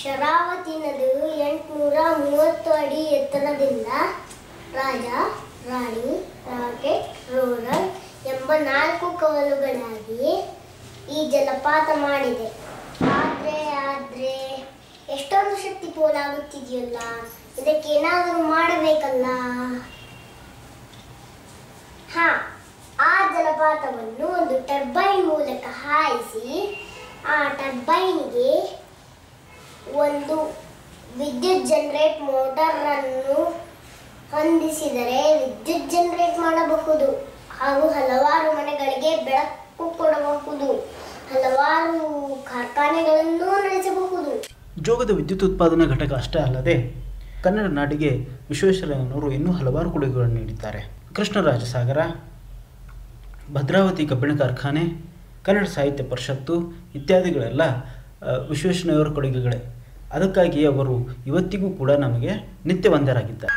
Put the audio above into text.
ಶರಾವತಿ ನದಿಯು 830 ಅಡಿ ಎತ್ತರದಿಂದ ರಾಜ, ರಾಣಿ, ರಾಕೆಟ್, ರೋಲರ್ ಎಂಬ 4 ಕವಲುಗಳಾಗಿ ಈ ಜಲಪಾತ ಮಾಡಿದೆ. ಆದ್ರೆ ಎಷ್ಟೊಂದು ಶಕ್ತಿ ಪೋಲಾಗುತ್ತಿದೆಯಲ್ಲ, ಇದಕ್ಕೆ ಏನಾದರೂ ಮಾಡಬೇಕಲ್ಲ. ಆ ಜಲಪಾತವನ್ನು ಒಂದು ಟರ್ಬೈನ್ ಮೂಲಕ ಹಾಯಿಸಿ ಆ ಟರ್ಬೈನ್ಗೆ ಒಂದು ವಿದ್ಯುತ್ ಜನರೇಟ್ ಮೋಟಾರ್ ಅನ್ನು ಹೊಂದಿಸಿದರೆ ವಿದ್ಯುತ್ ಜನರೇಟ್ ಮಾಡಬಹುದು ಹಾಗೂ ಹಲವಾರು ಮನೆಗಳಿಗೆ ಬೆಳಕು ಕೊಡಬಹುದು, ಹಲವಾರು ಕಾರ್ಖಾನೆಗಳನ್ನು ನಡೆಸಬಹುದು. ಜೋಗದ ವಿದ್ಯುತ್ ಉತ್ಪಾದನಾ ಘಟಕ ಅಷ್ಟೇ ಅಲ್ಲದೆ ಕನ್ನಡ ನಾಡಿಗೆ ವಿಶ್ವೇಶ್ವರಯ್ಯನವರು ಇನ್ನೂ ಹಲವಾರು ಕೊಡುಗೆಗಳನ್ನು ನೀಡಿದ್ದಾರೆ. ಕೃಷ್ಣರಾಜಸಾಗರ, ಭದ್ರಾವತಿ ಕಬ್ಬಿಣ ಕಾರ್ಖಾನೆ, ಕನ್ನಡ ಸಾಹಿತ್ಯ ಪರಿಷತ್ತು ಇತ್ಯಾದಿಗಳೆಲ್ಲ ವಿಶ್ವೇಶ್ವರಯ್ಯನವರ ಕೊಡುಗೆಗಳೇ. ಅದಕ್ಕಾಗಿ ಅವರು ಇವತ್ತಿಗೂ ಕೂಡ ನಮಗೆ ನಿತ್ಯ ವಂದ್ಯರಾಗಿದ್ದಾರೆ.